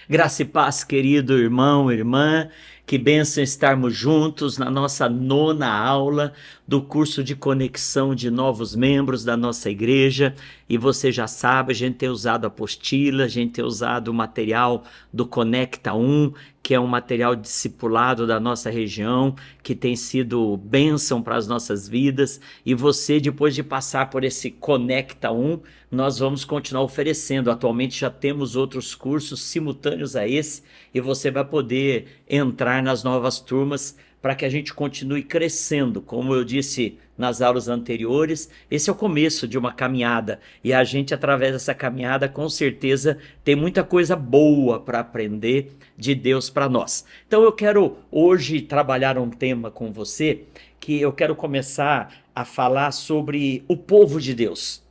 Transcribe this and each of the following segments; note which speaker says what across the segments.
Speaker 1: Graça e paz, querido irmão, irmã, que bênção estarmos juntos na nossa nona aula do curso de conexão de novos membros da nossa igreja. E você já sabe, a gente tem usado a apostila, a gente tem usado o material do Conecta 1, que é um material discipulado da nossa região, que tem sido bênção para as nossas vidas. E você, depois de passar por esse Conecta 1, nós vamos continuar oferecendo. Atualmente já temos outros cursos simultâneos a esse e você vai poder entrar nas novas turmas para que a gente continue crescendo. Como eu disse nas aulas anteriores, esse é o começo de uma caminhada e a gente, através dessa caminhada, com certeza tem muita coisa boa para aprender de Deus para nós. Então eu quero hoje trabalhar um tema com você que eu quero começar a falar sobre o povo de Deus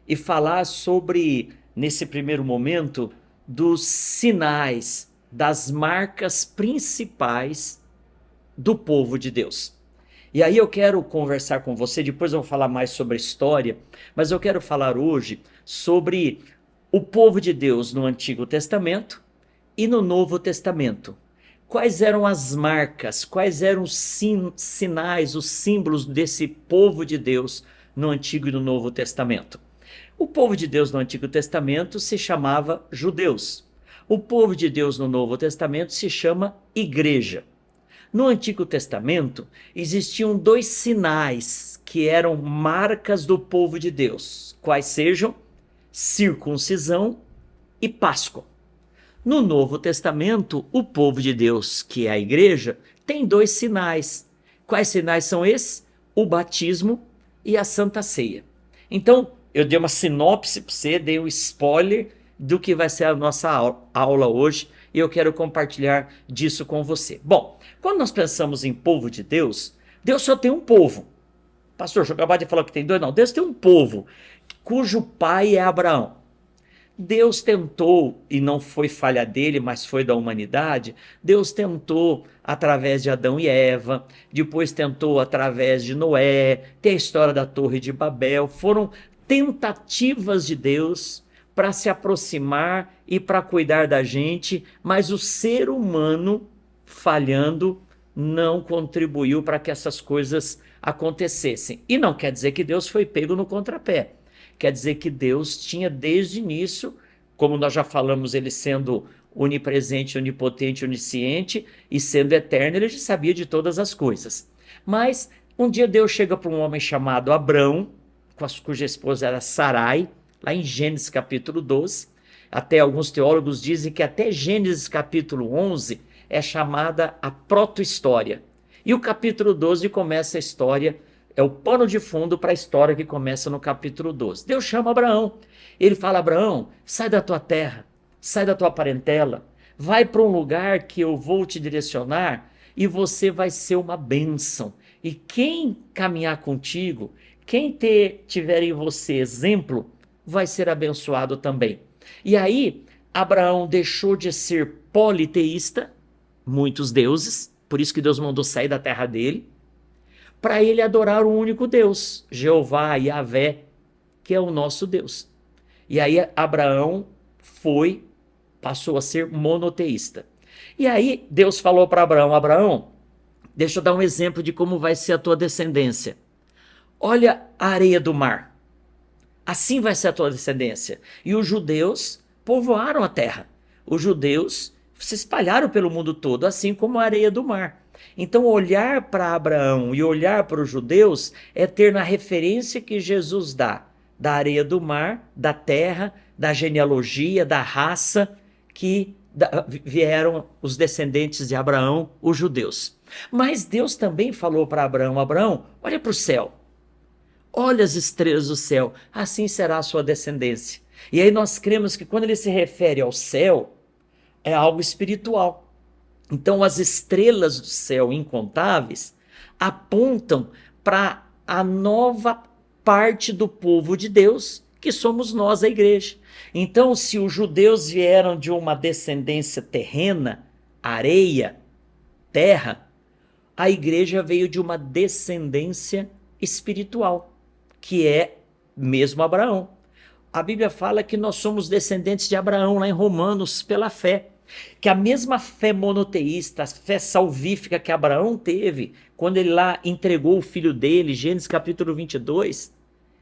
Speaker 1: e falar sobre, nesse primeiro momento, dos sinais, das marcas principais do povo de Deus. E aí eu quero conversar com você, depois eu vou falar mais sobre a história, mas eu quero falar hoje sobre o povo de Deus no Antigo Testamento e no Novo Testamento. Quais eram as marcas, quais eram os sinais, os símbolos desse povo de Deus no Antigo e no Novo Testamento? O povo de Deus no Antigo Testamento se chamava judeus. O povo de Deus no Novo Testamento se chama igreja. No Antigo Testamento existiam dois sinais que eram marcas do povo de Deus, quais sejam circuncisão e Páscoa. No Novo Testamento, o povo de Deus, que é a igreja, tem dois sinais. Quais sinais são esses? O batismo e a Santa Ceia. Então, eu dei uma sinopse para você, dei um spoiler do que vai ser a nossa aula hoje e eu quero compartilhar disso com você. Bom, quando nós pensamos em povo de Deus, Deus só tem um povo. Pastor, eu acabei de falar que tem dois. Não, Deus tem um povo cujo pai é Abraão. Deus tentou, e não foi falha dele, mas foi da humanidade, Deus tentou através de Adão e Eva, depois tentou através de Noé, tem a história da Torre de Babel, foram tentativas de Deus para se aproximar e para cuidar da gente, mas o ser humano, falhando, não contribuiu para que essas coisas acontecessem. E não quer dizer que Deus foi pego no contrapé. Quer dizer que Deus tinha desde o início, como nós já falamos, ele sendo onipresente, onipotente, onisciente e sendo eterno, ele já sabia de todas as coisas. Mas um dia Deus chega para um homem chamado Abrão, cuja esposa era Sarai, lá em Gênesis capítulo 12. Até alguns teólogos dizem que até Gênesis capítulo 11 é chamada a proto-história. E o capítulo 12 começa a história, é o pano de fundo para a história que começa no capítulo 12. Deus chama Abraão. Ele fala: Abraão, sai da tua terra, sai da tua parentela, vai para um lugar que eu vou te direcionar e você vai ser uma bênção. E quem caminhar contigo, quem tiver em você exemplo, vai ser abençoado também. E aí, Abraão deixou de ser politeísta, muitos deuses, por isso que Deus mandou sair da terra dele, para ele adorar o único Deus, Jeová, Yahvé, que é o nosso Deus. E aí Abraão passou a ser monoteísta. E aí Deus falou para Abraão: Abraão, deixa eu dar um exemplo de como vai ser a tua descendência. Olha a areia do mar. Assim vai ser a tua descendência. E os judeus povoaram a terra. Os judeus se espalharam pelo mundo todo, assim como a areia do mar. Então, olhar para Abraão e olhar para os judeus é ter na referência que Jesus dá, da areia do mar, da terra, da genealogia, da raça que vieram os descendentes de Abraão, os judeus. Mas Deus também falou para Abraão: Abraão, olha para o céu. Olha as estrelas do céu, assim será a sua descendência. E aí nós cremos que quando ele se refere ao céu, é algo espiritual. Então as estrelas do céu incontáveis apontam para a nova parte do povo de Deus, que somos nós, a igreja. Então, se os judeus vieram de uma descendência terrena, areia, terra, a igreja veio de uma descendência espiritual, que é mesmo Abraão. A Bíblia fala que nós somos descendentes de Abraão, lá em Romanos, pela fé. Que a mesma fé monoteísta, a fé salvífica que Abraão teve, quando ele lá entregou o filho dele, Gênesis capítulo 22,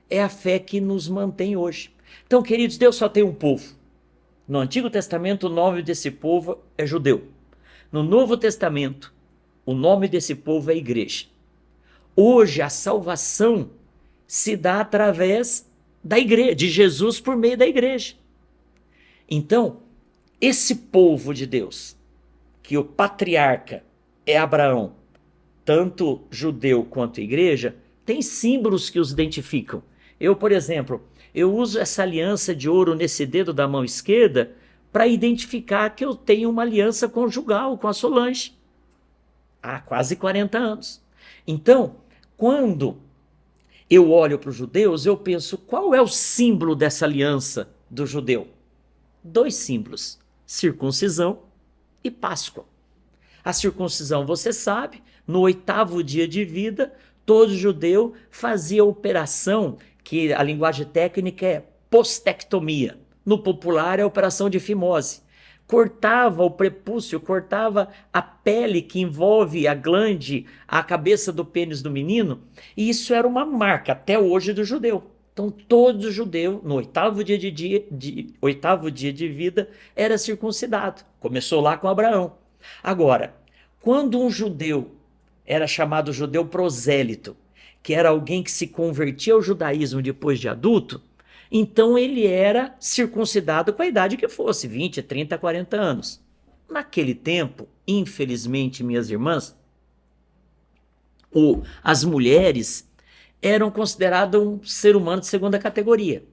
Speaker 1: é a fé que nos mantém hoje. Então, queridos, Deus só tem um povo. No Antigo Testamento, o nome desse povo é judeu. No Novo Testamento, o nome desse povo é igreja. Hoje, a salvação se dá através da igreja, de Jesus por meio da igreja. Então, esse povo de Deus, que o patriarca é Abraão, tanto judeu quanto igreja, tem símbolos que os identificam. Eu, por exemplo, eu uso essa aliança de ouro nesse dedo da mão esquerda para identificar que eu tenho uma aliança conjugal com a Solange há quase 40 anos. Então, quando eu olho para os judeus, eu penso, qual é o símbolo dessa aliança do judeu? 2 símbolos, circuncisão e Páscoa. A circuncisão, você sabe, no 8º dia de vida, todo judeu fazia a operação, que a linguagem técnica é postectomia. No popular é a operação de fimose. Cortava o prepúcio, cortava a pele que envolve a glande, a cabeça do pênis do menino, e isso era uma marca até hoje do judeu. Então todo judeu, no 8º dia de vida, era circuncidado. Começou lá com Abraão. Agora, quando um judeu era chamado judeu prosélito, que era alguém que se convertia ao judaísmo depois de adulto, então ele era circuncidado com a idade que fosse, 20, 30, 40 anos. Naquele tempo, infelizmente, minhas irmãs, as mulheres eram consideradas um ser humano de segunda categoria.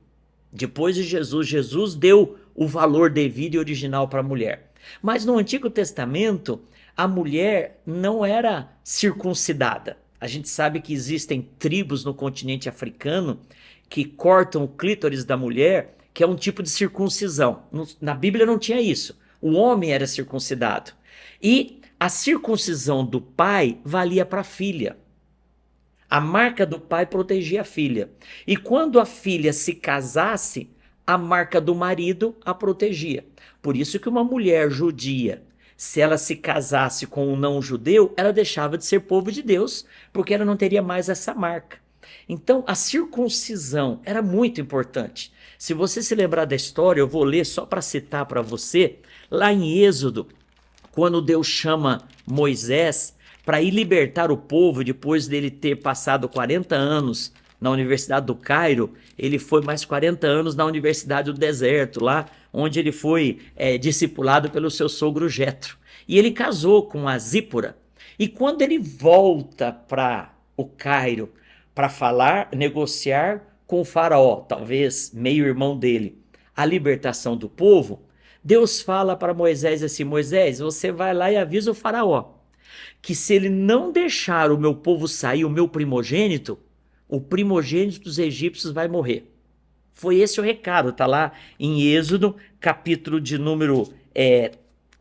Speaker 1: Depois de Jesus, Jesus deu o valor devido e original para a mulher. Mas no Antigo Testamento, a mulher não era circuncidada. A gente sabe que existem tribos no continente africano que cortam o clítoris da mulher, que é um tipo de circuncisão. Na Bíblia não tinha isso. O homem era circuncidado. E a circuncisão do pai valia para a filha. A marca do pai protegia a filha. E quando a filha se casasse, a marca do marido a protegia. Por isso que uma mulher judia, se ela se casasse com um não judeu, ela deixava de ser povo de Deus, porque ela não teria mais essa marca. Então, a circuncisão era muito importante. Se você se lembrar da história, eu vou ler só para citar para você, lá em Êxodo, quando Deus chama Moisés para ir libertar o povo, depois dele ter passado 40 anos na Universidade do Cairo, ele foi mais 40 anos na Universidade do Deserto, lá onde ele foi discipulado pelo seu sogro Jetro. E ele casou com a Zípora. E quando ele volta para o Cairo para falar, negociar com o faraó, talvez meio-irmão dele, a libertação do povo, Deus fala para Moisés assim, Moisés, você vai lá e avisa o faraó que se ele não deixar o meu povo sair, o meu primogênito, o primogênito dos egípcios vai morrer. Foi esse o recado, tá lá em Êxodo, capítulo de número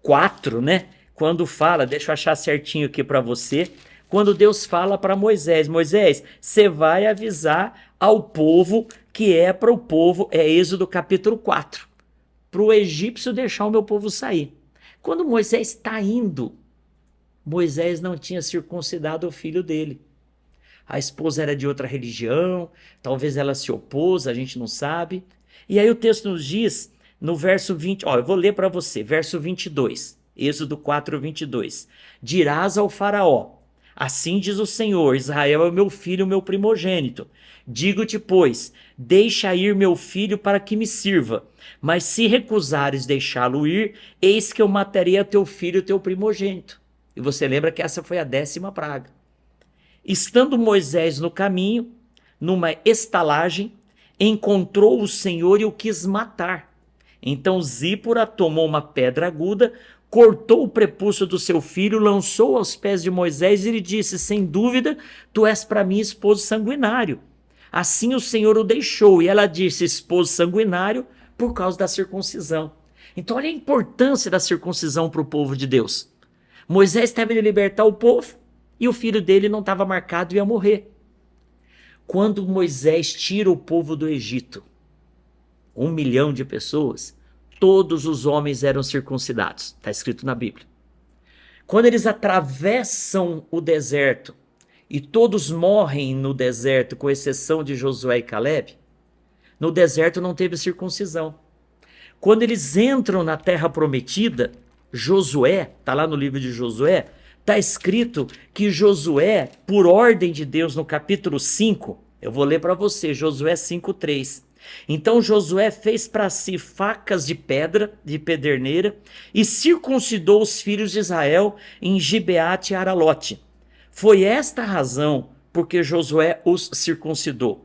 Speaker 1: 4, né? Quando fala, deixa eu achar certinho aqui para você, quando Deus fala para Moisés, Moisés, você vai avisar ao povo que é para o povo, Êxodo capítulo 4, para o egípcio deixar o meu povo sair. Quando Moisés está indo, Moisés não tinha circuncidado o filho dele. A esposa era de outra religião, talvez ela se opôs, a gente não sabe. E aí o texto nos diz, no verso 20, eu vou ler para você, verso 22, Êxodo 4, 22. Dirás ao faraó, assim diz o Senhor, Israel é meu filho, meu primogênito. Digo-te, pois, deixa ir meu filho para que me sirva. Mas se recusares deixá-lo ir, eis que eu matarei a teu filho, teu primogênito. E você lembra que essa foi a 10ª praga. Estando Moisés no caminho, numa estalagem, encontrou o Senhor e o quis matar. Então Zípora tomou uma pedra aguda, cortou o prepúcio do seu filho, lançou aos pés de Moisés e lhe disse, sem dúvida, tu és para mim esposo sanguinário. Assim o Senhor o deixou, e ela disse, esposo sanguinário, por causa da circuncisão. Então olha a importância da circuncisão para o povo de Deus. Moisés teve de libertar o povo e o filho dele não estava marcado e ia morrer. Quando Moisés tira o povo do Egito, 1 milhão de pessoas, todos os homens eram circuncidados. Está escrito na Bíblia. Quando eles atravessam o deserto e todos morrem no deserto, com exceção de Josué e Caleb, no deserto não teve circuncisão. Quando eles entram na terra prometida, Josué, está lá no livro de Josué, está escrito que Josué, por ordem de Deus, no capítulo 5, eu vou ler para você, Josué 5:3. Então Josué fez para si facas de pedra, de pederneira, e circuncidou os filhos de Israel em Gibeate e Aralote. Foi esta a razão porque Josué os circuncidou.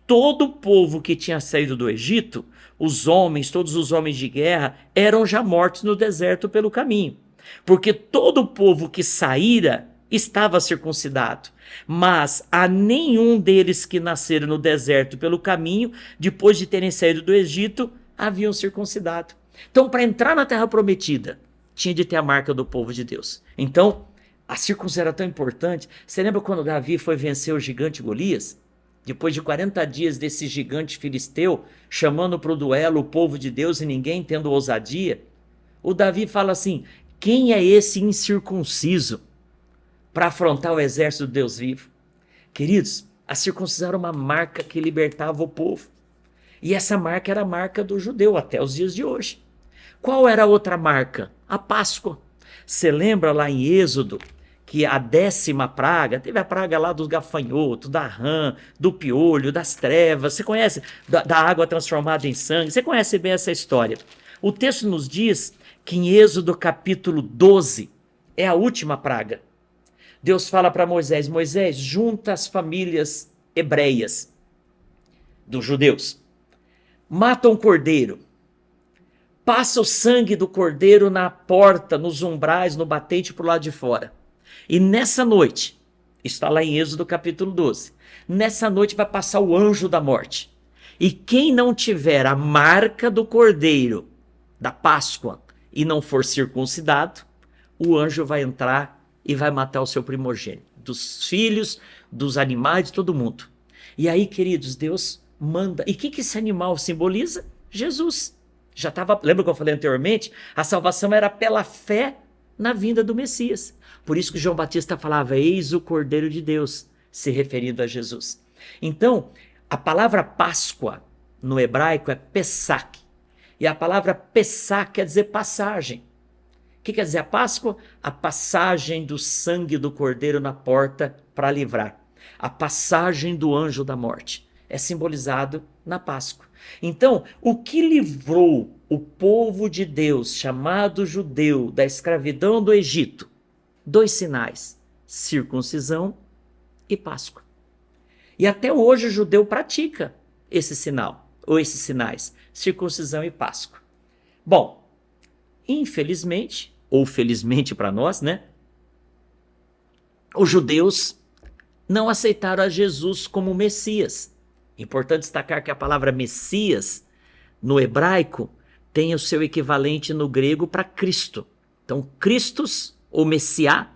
Speaker 1: Todo o povo que tinha saído do Egito, os homens, todos os homens de guerra, eram já mortos no deserto pelo caminho. Porque todo o povo que saíra estava circuncidado. Mas a nenhum deles que nasceram no deserto pelo caminho, depois de terem saído do Egito, haviam circuncidado. Então, para entrar na terra prometida, tinha de ter a marca do povo de Deus. Então, a circuncisão era tão importante. Você lembra quando Davi foi vencer o gigante Golias? Depois de 40 dias desse gigante filisteu, chamando para o duelo o povo de Deus e ninguém tendo ousadia, o Davi fala assim: quem é esse incircunciso para afrontar o exército do Deus vivo? Queridos, a circuncisão era uma marca que libertava o povo. E essa marca era a marca do judeu até os dias de hoje. Qual era a outra marca? A Páscoa. Você lembra lá em Êxodo que a 10ª praga, teve a praga lá dos gafanhotos, da rã, do piolho, das trevas, você conhece? Da água transformada em sangue, você conhece bem essa história. O texto nos diz que em Êxodo capítulo 12 é a última praga. Deus fala para Moisés: Moisés, junta as famílias hebreias dos judeus, mata um cordeiro, passa o sangue do cordeiro na porta, nos umbrais, no batente para o lado de fora. E nessa noite, está lá em Êxodo capítulo 12, nessa noite vai passar o anjo da morte. E quem não tiver a marca do cordeiro, da Páscoa, e não for circuncidado, o anjo vai entrar e vai matar o seu primogênito, dos filhos, dos animais, de todo mundo. E aí, queridos, Deus manda. E o que esse animal simboliza? Jesus. Já estava, lembra que eu falei anteriormente? A salvação era pela fé na vinda do Messias. Por isso que João Batista falava: eis o Cordeiro de Deus, se referindo a Jesus. Então, a palavra Páscoa no hebraico é Pesach. E a palavra Pesach quer dizer passagem. O que quer dizer a Páscoa? A passagem do sangue do cordeiro na porta para livrar. A passagem do anjo da morte é simbolizado na Páscoa. Então, o que livrou o povo de Deus, chamado judeu, da escravidão do Egito? 2 sinais: circuncisão e Páscoa. E até hoje o judeu pratica esse sinal, ou esses sinais, circuncisão e Páscoa. Bom, infelizmente, ou felizmente para nós, né? Os judeus não aceitaram a Jesus como Messias. Importante destacar que a palavra Messias, no hebraico, tem o seu equivalente no grego para Cristo. Então, Christos, ou Messiá,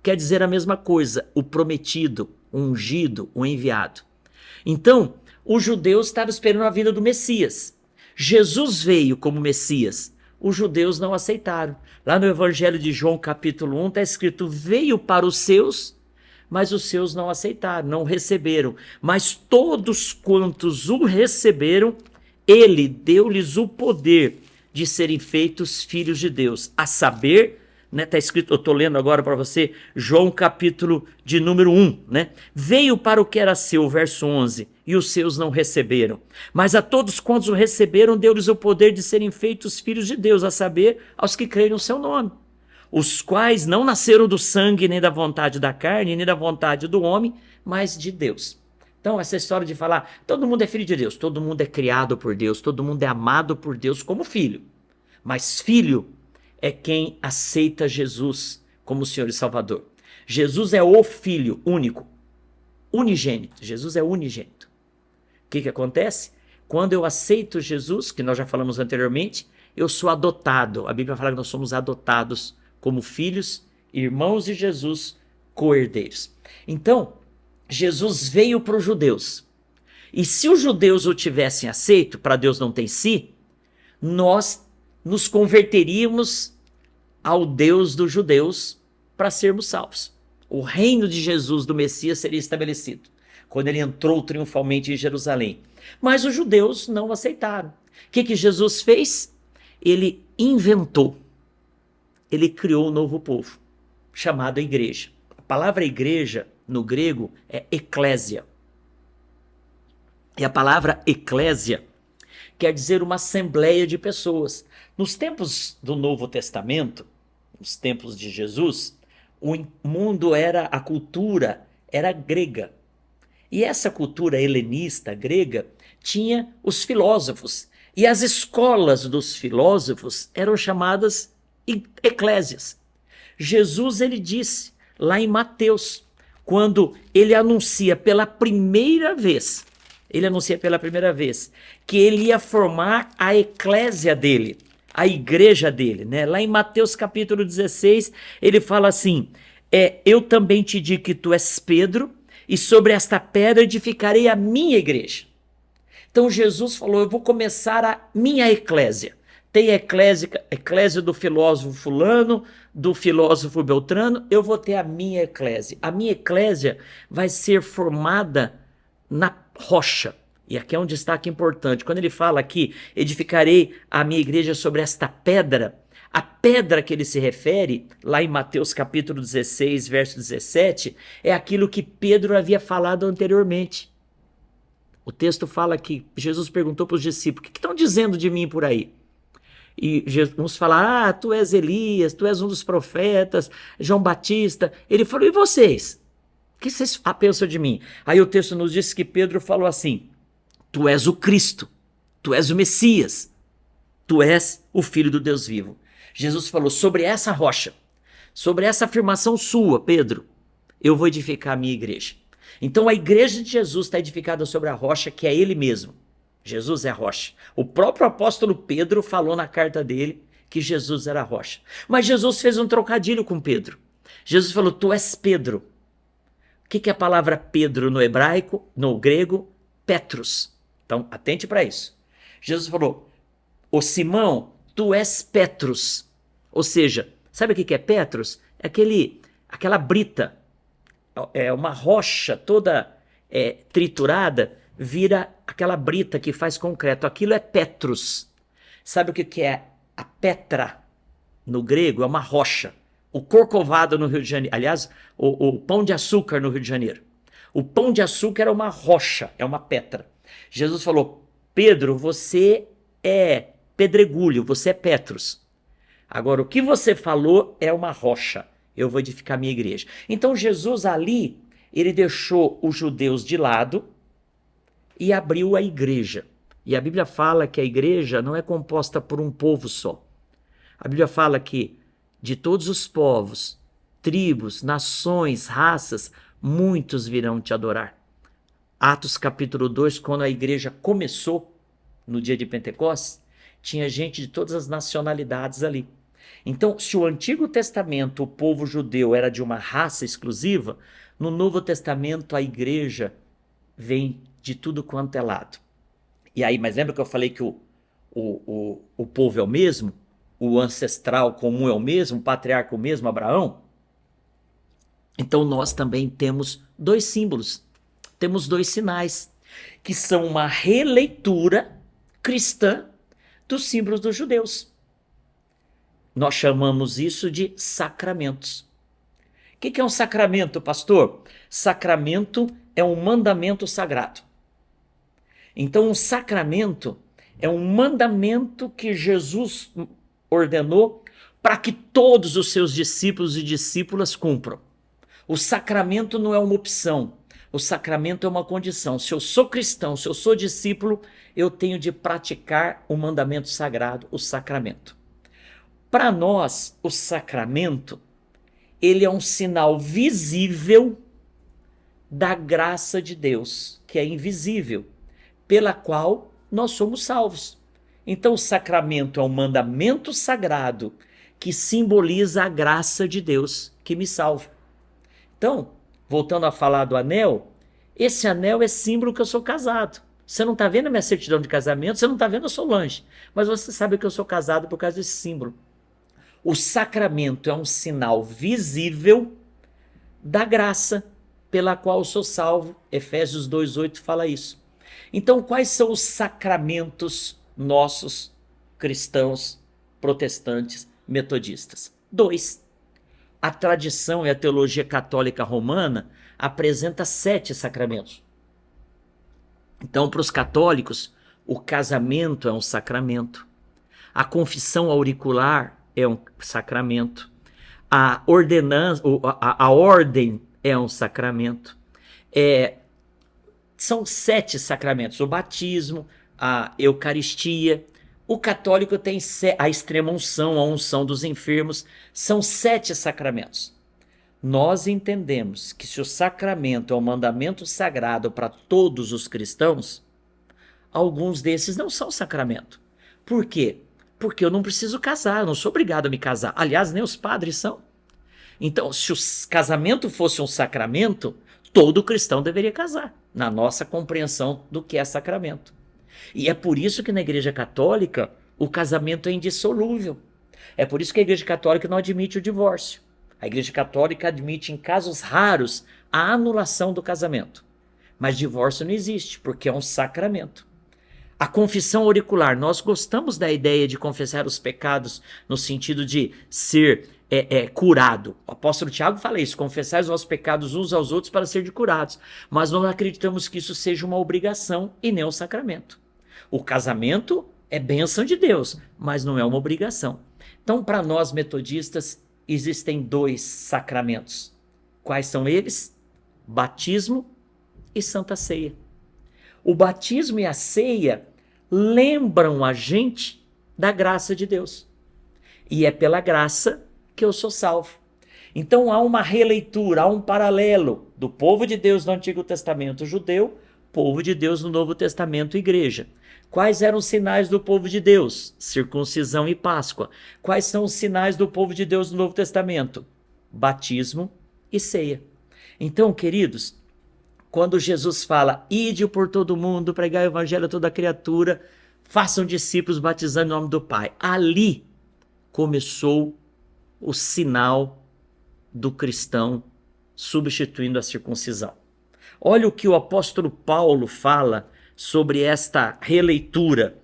Speaker 1: quer dizer a mesma coisa: o prometido, o ungido, o enviado. Então, os judeus estavam esperando a vinda do Messias. Jesus veio como Messias. Os judeus não aceitaram. Lá no Evangelho de João, capítulo 1, está escrito: veio para os seus, mas os seus não aceitaram, não receberam. Mas todos quantos o receberam, ele deu-lhes o poder de serem feitos filhos de Deus. A saber, né, está escrito, eu estou lendo agora para você, João capítulo de número 1, né? Veio para o que era seu, verso 11, e os seus não receberam. Mas a todos quantos o receberam, deu-lhes o poder de serem feitos filhos de Deus, a saber, aos que creem no seu nome. Os quais não nasceram do sangue, nem da vontade da carne, nem da vontade do homem, mas de Deus. Então, essa história de falar, todo mundo é filho de Deus, todo mundo é criado por Deus, todo mundo é amado por Deus como filho. Mas filho é quem aceita Jesus como Senhor e Salvador. Jesus é o Filho único, unigênito. Jesus é unigênito. O que acontece? Quando eu aceito Jesus, que nós já falamos anteriormente, eu sou adotado. A Bíblia fala que nós somos adotados como filhos, irmãos de Jesus, co-herdeiros. Então, Jesus veio para os judeus. E se os judeus o tivessem aceito, para Deus não tem si, nós nos converteríamos ao Deus dos judeus para sermos salvos. O reino de Jesus, do Messias, seria estabelecido quando ele entrou triunfalmente em Jerusalém. Mas os judeus não aceitaram. O que Jesus fez? Ele inventou, ele criou um novo povo, chamado igreja. A palavra igreja, no grego, é eclésia. E a palavra eclésia quer dizer uma assembleia de pessoas. Nos tempos do Novo Testamento, nos tempos de Jesus, o mundo a cultura era grega. E essa cultura helenista, grega, tinha os filósofos. E as escolas dos filósofos eram chamadas eclésias. Jesus, ele disse, lá em Mateus, quando ele anuncia pela primeira vez, que ele ia formar a eclésia dele, a igreja dele, né? Lá em Mateus capítulo 16, ele fala assim, eu também te digo que tu és Pedro, e sobre esta pedra edificarei a minha igreja. Então Jesus falou, eu vou começar a minha eclésia. Tem a eclésia do filósofo fulano, do filósofo Beltrano, eu vou ter a minha eclésia. A minha eclésia vai ser formada na rocha. E aqui é um destaque importante. Quando ele fala aqui, edificarei a minha igreja sobre esta pedra, a pedra que ele se refere, lá em Mateus capítulo 16, verso 17, é aquilo que Pedro havia falado anteriormente. O texto fala que Jesus perguntou para os discípulos, o que estão dizendo de mim por aí? E uns falaram, tu és Elias, tu és um dos profetas, João Batista. Ele falou, e vocês? O que vocês pensam de mim? Aí o texto nos diz que Pedro falou assim, tu és o Cristo, tu és o Messias, tu és o Filho do Deus vivo. Jesus falou, sobre essa rocha, sobre essa afirmação sua, Pedro, eu vou edificar a minha igreja. Então a igreja de Jesus está edificada sobre a rocha que é ele mesmo. Jesus é a rocha. O próprio apóstolo Pedro falou na carta dele que Jesus era a rocha. Mas Jesus fez um trocadilho com Pedro. Jesus falou, tu és Pedro. O que é a palavra Pedro no hebraico, no grego? Petros. Então, atente para isso. Jesus falou, ô Simão, tu és Petros. Ou seja, sabe o que é Petros? É aquela brita, é uma rocha toda triturada, vira aquela brita que faz concreto. Aquilo é Petros. Sabe o que é a Petra no grego? É uma rocha. O Corcovado no Rio de Janeiro, aliás, o Pão de Açúcar no Rio de Janeiro. O Pão de Açúcar é uma rocha, é uma Petra. Jesus falou, Pedro, você é pedregulho, você é Petros. Agora, o que você falou é uma rocha. Eu vou edificar minha igreja. Então, Jesus ali, ele deixou os judeus de lado e abriu a igreja. E a Bíblia fala que a igreja não é composta por um povo só. A Bíblia fala que de todos os povos, tribos, nações, raças, muitos virão te adorar. Atos capítulo 2, quando a igreja começou, no dia de Pentecostes, tinha gente de todas as nacionalidades ali. Então, se o Antigo Testamento, o povo judeu era de uma raça exclusiva, no Novo Testamento a igreja vem de tudo quanto é lado. E aí, mas lembra que eu falei que o povo é o mesmo? O ancestral comum é o mesmo? O patriarca é o mesmo, Abraão? Então nós também temos dois símbolos, temos dois sinais, que são uma releitura cristã dos símbolos dos judeus. Nós chamamos isso de sacramentos. O que é um sacramento, pastor? Sacramento é um mandamento sagrado. Então, um sacramento é um mandamento que Jesus ordenou para que todos os seus discípulos e discípulas cumpram. O sacramento não é uma opção, o sacramento é uma condição. Se eu sou cristão, se eu sou discípulo, eu tenho de praticar o mandamento sagrado, o sacramento. Para nós, o sacramento, ele é um sinal visível da graça de Deus, que é invisível, pela qual nós somos salvos. Então o sacramento é um mandamento sagrado que simboliza a graça de Deus que me salva. Então, voltando a falar do anel, esse anel é símbolo que eu sou casado. Você não está vendo a minha certidão de casamento, você não está vendo a Solange, mas você sabe que eu sou casado por causa desse símbolo. O sacramento é um sinal visível da graça pela qual eu sou salvo. Efésios 2,8 fala isso. Então, quais são os sacramentos nossos, cristãos, protestantes, metodistas? 2. A tradição e a teologia católica romana apresenta 7 sacramentos. Então, para os católicos, o casamento é um sacramento. A confissão auricular é um sacramento. A ordenança, a ordem é um sacramento. São 7 sacramentos. O batismo, a Eucaristia. O católico tem a extrema-unção, a unção dos enfermos. São 7 sacramentos. Nós entendemos que se o sacramento é um mandamento sagrado para todos os cristãos, alguns desses não são sacramento. Por quê? Porque eu não preciso casar, eu não sou obrigado a me casar. Aliás, nem os padres são. Então, se o casamento fosse um sacramento, todo cristão deveria casar, na nossa compreensão do que é sacramento. E é por isso que na Igreja Católica o casamento é indissolúvel. É por isso que a Igreja Católica não admite o divórcio. A Igreja Católica admite, em casos raros, a anulação do casamento. Mas divórcio não existe, porque é um sacramento. A confissão auricular, nós gostamos da ideia de confessar os pecados no sentido de ser curado. O apóstolo Tiago fala isso, confessar os nossos pecados uns aos outros para serem curados. Mas não acreditamos que isso seja uma obrigação e nem um sacramento. O casamento é bênção de Deus, mas não é uma obrigação. Então, para nós metodistas, existem 2 sacramentos. Quais são eles? Batismo e Santa Ceia. O batismo e a ceia lembram a gente da graça de Deus. E é pela graça que eu sou salvo. Então há uma releitura, há um paralelo do povo de Deus no Antigo Testamento judeu, povo de Deus no Novo Testamento igreja. Quais eram os sinais do povo de Deus? Circuncisão e Páscoa. Quais são os sinais do povo de Deus no Novo Testamento? Batismo e ceia. Então, queridos, quando Jesus fala, ide por todo mundo, pregai o evangelho a toda criatura, façam discípulos batizando em nome do Pai. Ali começou o sinal do cristão substituindo a circuncisão. Olha o que o apóstolo Paulo fala sobre esta releitura.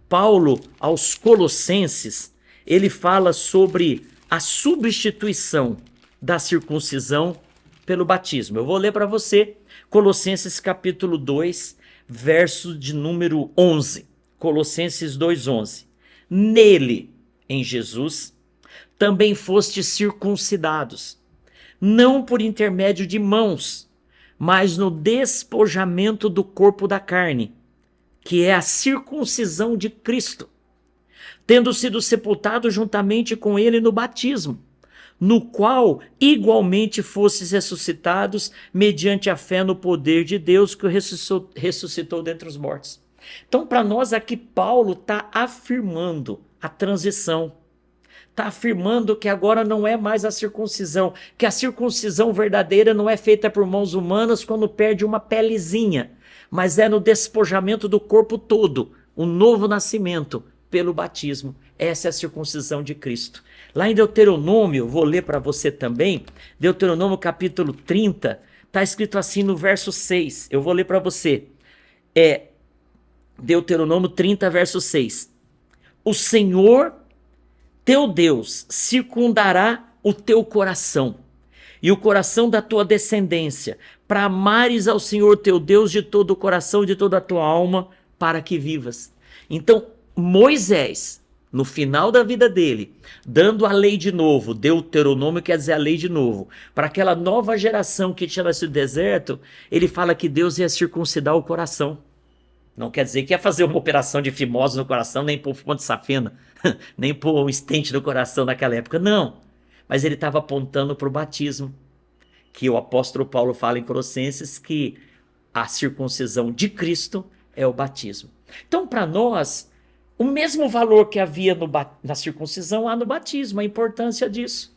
Speaker 1: Paulo, aos Colossenses, ele fala sobre a substituição da circuncisão pelo batismo. Eu vou ler para você Colossenses capítulo 2, verso de número 11. Colossenses 2:11. Nele, em Jesus, também fostes circuncidados, não por intermédio de mãos, mas no despojamento do corpo da carne, que é a circuncisão de Cristo, tendo sido sepultado juntamente com ele no batismo, no qual igualmente fostes ressuscitados mediante a fé no poder de Deus que o ressuscitou dentre os mortos. Então, para nós aqui, Paulo está afirmando a transição. Está afirmando que agora não é mais a circuncisão, que a circuncisão verdadeira não é feita por mãos humanas quando perde uma pelezinha, mas é no despojamento do corpo todo, o novo nascimento pelo batismo. Essa é a circuncisão de Cristo. Lá em Deuteronômio, vou ler para você também, Deuteronômio capítulo 30, está escrito assim no verso 6, eu vou ler para você. Deuteronômio 30, verso 6. O Senhor teu Deus circundará o teu coração e o coração da tua descendência, para amares ao Senhor teu Deus de todo o coração e de toda a tua alma, para que vivas. Então, Moisés, no final da vida dele, dando a lei de novo, Deuteronômio quer dizer a lei de novo, para aquela nova geração que tinha nascido no deserto, ele fala que Deus ia circuncidar o coração. Não quer dizer que ia fazer uma operação de fimose no coração, nem pôr ponto de safena, nem pôr um estente no coração naquela época, não. Mas ele estava apontando para o batismo, que o apóstolo Paulo fala em Colossenses que a circuncisão de Cristo é o batismo. Então, para nós, o mesmo valor que havia na circuncisão há no batismo, a importância disso.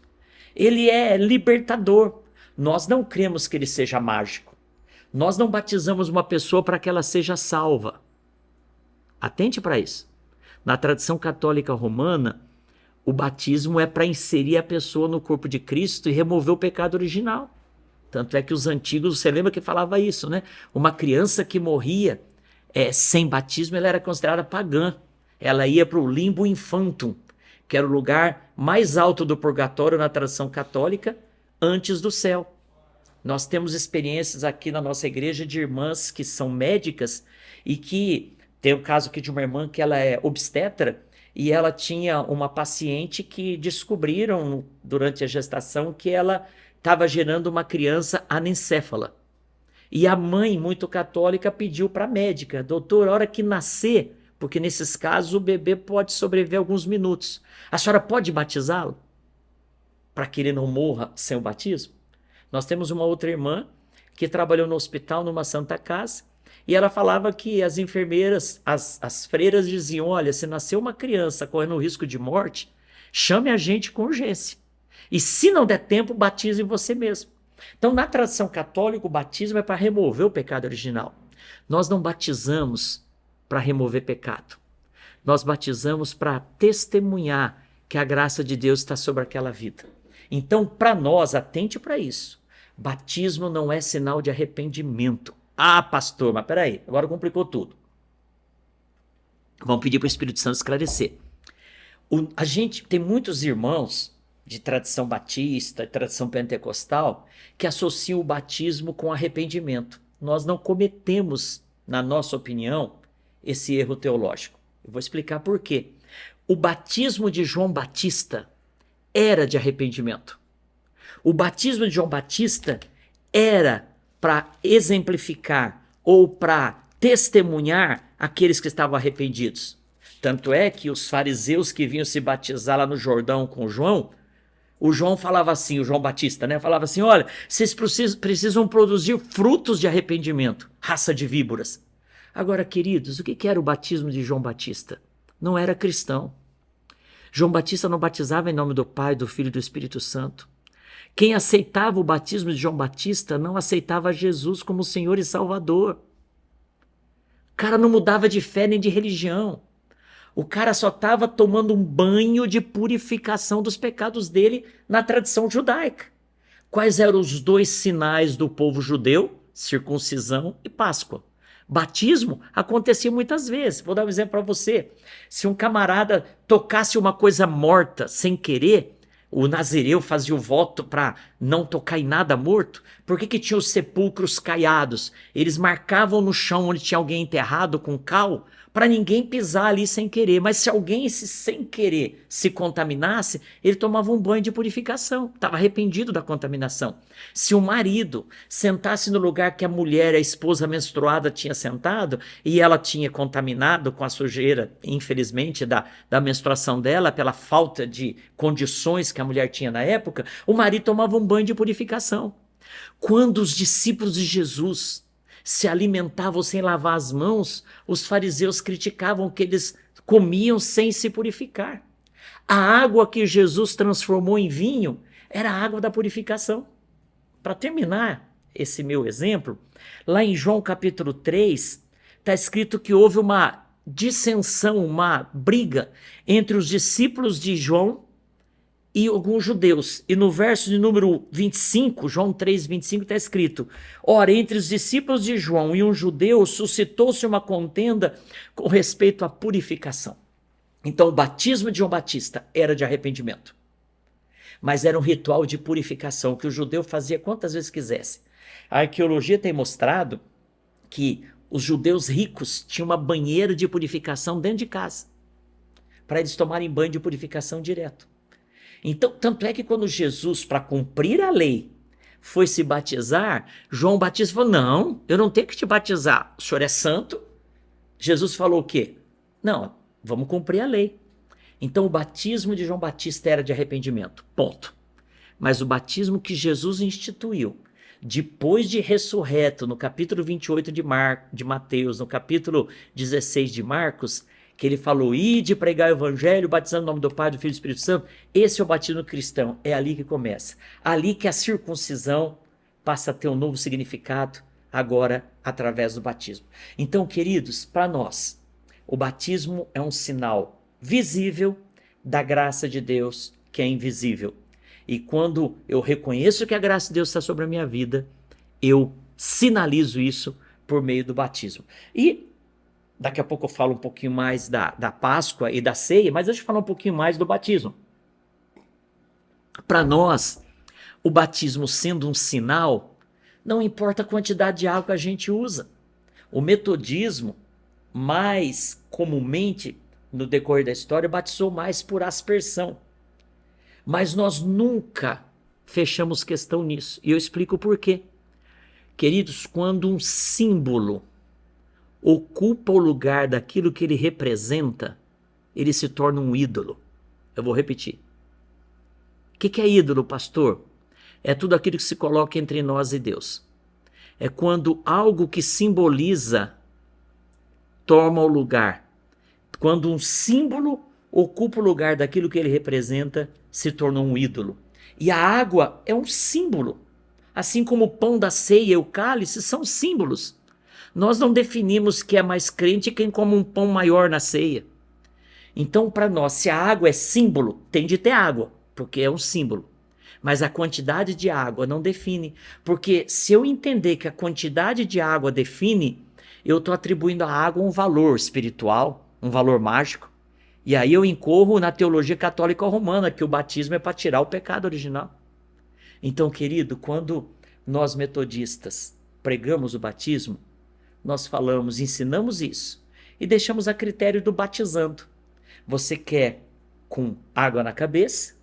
Speaker 1: Ele é libertador. Nós não cremos que ele seja mágico. Nós não batizamos uma pessoa para que ela seja salva. Atente para isso. Na tradição católica romana, o batismo é para inserir a pessoa no corpo de Cristo e remover o pecado original. Tanto é que os antigos, você lembra que falava isso, né? Uma criança que morria sem batismo, ela era considerada pagã. Ela ia para o limbo infantum, que era o lugar mais alto do purgatório na tradição católica, antes do céu. Nós temos experiências aqui na nossa igreja de irmãs que são médicas e que tem o caso aqui de uma irmã que ela é obstetra e ela tinha uma paciente que descobriram durante a gestação que ela estava gerando uma criança anencéfala. E a mãe, muito católica, pediu para a médica: doutor, a hora que nascer, porque nesses casos o bebê pode sobreviver alguns minutos, a senhora pode batizá-lo? Para que ele não morra sem o batismo? Nós temos uma outra irmã que trabalhou no hospital, numa santa casa, e ela falava que as enfermeiras, as freiras diziam: olha, se nasceu uma criança correndo risco de morte, chame a gente com urgência. E se não der tempo, batize você mesmo. Então, na tradição católica, o batismo é para remover o pecado original. Nós não batizamos para remover pecado. Nós batizamos para testemunhar que a graça de Deus está sobre aquela vida. Então, para nós, atente para isso. Batismo não é sinal de arrependimento. Ah, pastor, mas peraí, agora complicou tudo. Vamos pedir para o Espírito Santo esclarecer. A gente tem muitos irmãos de tradição batista, tradição pentecostal, que associam o batismo com arrependimento. Nós não cometemos, na nossa opinião, esse erro teológico. Eu vou explicar por quê. O batismo de João Batista era de arrependimento. O batismo de João Batista era para exemplificar ou para testemunhar aqueles que estavam arrependidos. Tanto é que os fariseus que vinham se batizar lá no Jordão com João, o João falava assim, o João Batista, né? Falava assim: olha, vocês precisam produzir frutos de arrependimento, raça de víboras. Agora, queridos, o que era o batismo de João Batista? Não era cristão. João Batista não batizava em nome do Pai, do Filho e do Espírito Santo. Quem aceitava o batismo de João Batista não aceitava Jesus como Senhor e Salvador. O cara não mudava de fé nem de religião. O cara só estava tomando um banho de purificação dos pecados dele na tradição judaica. Quais eram os dois sinais do povo judeu? Circuncisão e Páscoa. Batismo acontecia muitas vezes. Vou dar um exemplo para você. Se um camarada tocasse uma coisa morta sem querer, o nazireu fazia o voto para não tocar em nada morto. Por que tinha os sepulcros caiados? Eles marcavam no chão onde tinha alguém enterrado com cal, para ninguém pisar ali sem querer. Mas se alguém sem querer se contaminasse, ele tomava um banho de purificação. Estava arrependido da contaminação. Se o marido sentasse no lugar que a mulher, a esposa menstruada, tinha sentado, e ela tinha contaminado com a sujeira, infelizmente, da menstruação dela, pela falta de condições que a mulher tinha na época, o marido tomava um banho de purificação. Quando os discípulos de Jesus se alimentavam sem lavar as mãos, os fariseus criticavam que eles comiam sem se purificar. A água que Jesus transformou em vinho era a água da purificação. Para terminar esse meu exemplo, lá em João capítulo 3, está escrito que houve uma dissensão, uma briga entre os discípulos de João e alguns judeus. E no verso de número 25, João 3, 25, está escrito: ora, entre os discípulos de João e um judeu suscitou-se uma contenda com respeito à purificação. Então o batismo de João Batista era de arrependimento, mas era um ritual de purificação que o judeu fazia quantas vezes quisesse. A arqueologia tem mostrado que os judeus ricos tinham uma banheira de purificação dentro de casa, para eles tomarem banho de purificação direto. Então, tanto é que quando Jesus, para cumprir a lei, foi se batizar, João Batista falou: não, eu não tenho que te batizar, o senhor é santo. Jesus falou o quê? Não, vamos cumprir a lei. Então o batismo de João Batista era de arrependimento, ponto. Mas o batismo que Jesus instituiu, depois de ressurreto, no capítulo 28 de Mateus, no capítulo 16 de Marcos, que ele falou: ide pregar o evangelho, batizando no nome do Pai, do Filho e do Espírito Santo. Esse é o batismo cristão, é ali que começa. Ali que a circuncisão passa a ter um novo significado, agora através do batismo. Então, queridos, para nós, o batismo é um sinal visível da graça de Deus que é invisível. E quando eu reconheço que a graça de Deus está sobre a minha vida, eu sinalizo isso por meio do batismo. E daqui a pouco eu falo um pouquinho mais da Páscoa e da ceia, mas deixa eu falar um pouquinho mais do batismo. Para nós, o batismo sendo um sinal, não importa a quantidade de água que a gente usa. O metodismo, mais comumente, no decorrer da história, batizou mais por aspersão. Mas nós nunca fechamos questão nisso. E eu explico por quê. Queridos, quando um símbolo ocupa o lugar daquilo que ele representa, ele se torna um ídolo. Eu vou repetir. O que é ídolo, pastor? É tudo aquilo que se coloca entre nós e Deus. É quando algo que simboliza toma o lugar. Quando um símbolo ocupa o lugar daquilo que ele representa, se tornou um ídolo. E a água é um símbolo. Assim como o pão da ceia e o cálice são símbolos. Nós não definimos que é mais crente quem come um pão maior na ceia. Então, para nós, se a água é símbolo, tem de ter água, porque é um símbolo. Mas a quantidade de água não define. Porque se eu entender que a quantidade de água define, eu estou atribuindo à água um valor espiritual, um valor mágico. E aí eu incorro na teologia católica romana, que o batismo é para tirar o pecado original. Então, querido, quando nós metodistas pregamos o batismo, nós falamos, ensinamos isso e deixamos a critério do batizando. Você quer com água na cabeça?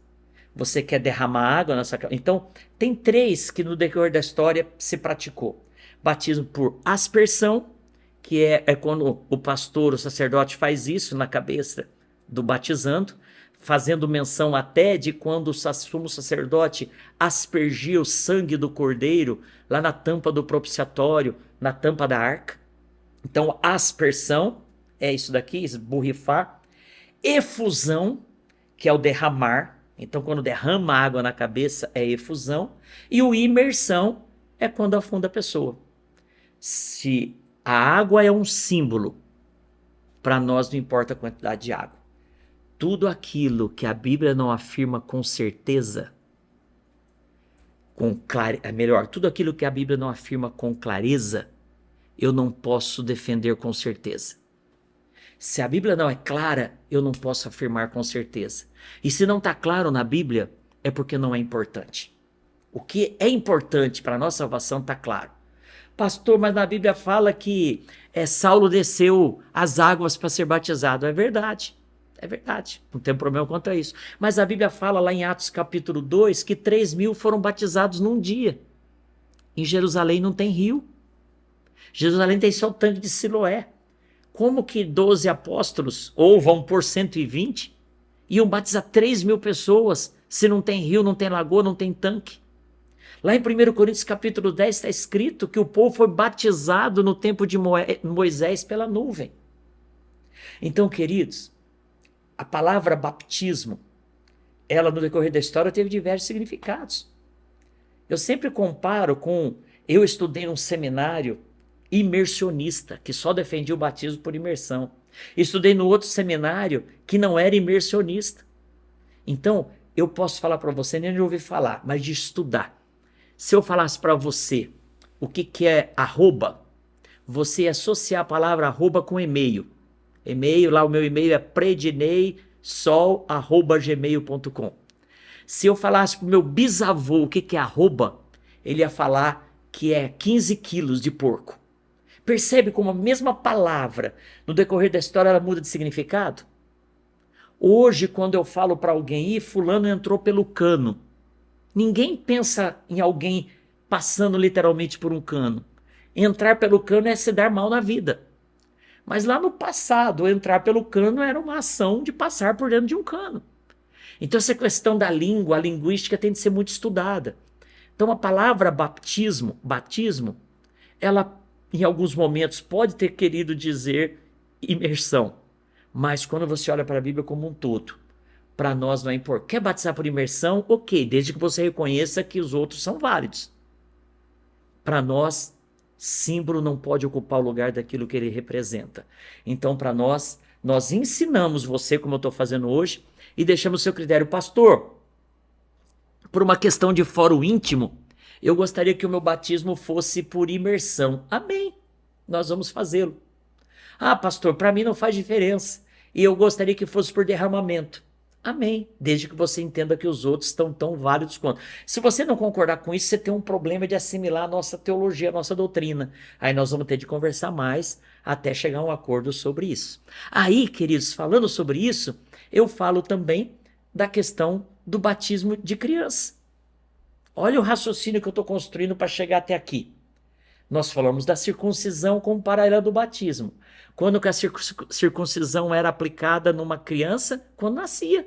Speaker 1: Você quer derramar água na sua cabeça? Então, tem 3 que no decorrer da história se praticou. Batismo por aspersão, que é quando o pastor, o sacerdote faz isso na cabeça do batizando, fazendo menção até de quando o sumo sacerdote aspergia o sangue do cordeiro lá na tampa do propiciatório, na tampa da arca. Então, aspersão é isso daqui, esborrifar. Efusão, que é o derramar. Então, quando derrama água na cabeça, é efusão. E o imersão é quando afunda a pessoa. Se a água é um símbolo, para nós não importa a quantidade de água. Tudo aquilo que a Bíblia não afirma com certeza, tudo aquilo que a Bíblia não afirma com clareza, eu não posso defender com certeza. Se a Bíblia não é clara, eu não posso afirmar com certeza. E se não está claro na Bíblia, é porque não é importante. O que é importante para a nossa salvação está claro. Pastor, mas na Bíblia fala que Saulo desceu as águas para ser batizado. É verdade. É verdade, não tem problema quanto a isso. Mas a Bíblia fala lá em Atos capítulo 2 que 3.000 foram batizados num dia. Em Jerusalém não tem rio. Jerusalém tem só o tanque de Siloé. Como que 12 apóstolos, ou vão por 120, iam batizar 3.000 pessoas se não tem rio, não tem lagoa, não tem tanque? Lá em 1 Coríntios capítulo 10 está escrito que o povo foi batizado no tempo de Moisés pela nuvem. Então, queridos, a palavra batismo, ela no decorrer da história teve diversos significados. Eu sempre comparo com, eu estudei num seminário imersionista, que só defendia o batismo por imersão. Estudei no outro seminário que não era imersionista. Então, eu posso falar para você, nem de ouvir falar, mas de estudar. Se eu falasse para você o que é arroba, você ia associar a palavra arroba com e-mail. E-mail, lá o meu e-mail é predineisol@gmail.com. Se eu falasse pro meu bisavô o que é arroba, ele ia falar que é 15 quilos de porco. Percebe como a mesma palavra, no decorrer da história, ela muda de significado? Hoje, quando eu falo para alguém, fulano entrou pelo cano, ninguém pensa em alguém passando literalmente por um cano. Entrar pelo cano é se dar mal na vida. Mas lá no passado, entrar pelo cano era uma ação de passar por dentro de um cano. Então essa questão da língua, a linguística tem de ser muito estudada. Então a palavra batismo, ela em alguns momentos pode ter querido dizer imersão. Mas quando você olha para a Bíblia como um todo, para nós não é importante. Quer batizar por imersão? Ok, desde que você reconheça que os outros são válidos. Para nós, símbolo não pode ocupar o lugar daquilo que ele representa. Então, para nós ensinamos você, como eu estou fazendo hoje, e deixamos o seu critério. Pastor, por uma questão de fórum íntimo, eu gostaria que o meu batismo fosse por imersão. Amém, nós vamos fazê-lo. Ah, pastor, para mim não faz diferença, e eu gostaria que fosse por derramamento. Amém, desde que você entenda que os outros estão tão válidos quanto. Se você não concordar com isso, você tem um problema de assimilar a nossa teologia, a nossa doutrina. Aí nós vamos ter de conversar mais até chegar a um acordo sobre isso. Aí, queridos, falando sobre isso, eu falo também da questão do batismo de criança. Olha o raciocínio que eu estou construindo para chegar até aqui. Nós falamos da circuncisão como paralela do batismo. Quando que a circuncisão era aplicada numa criança? Quando nascia.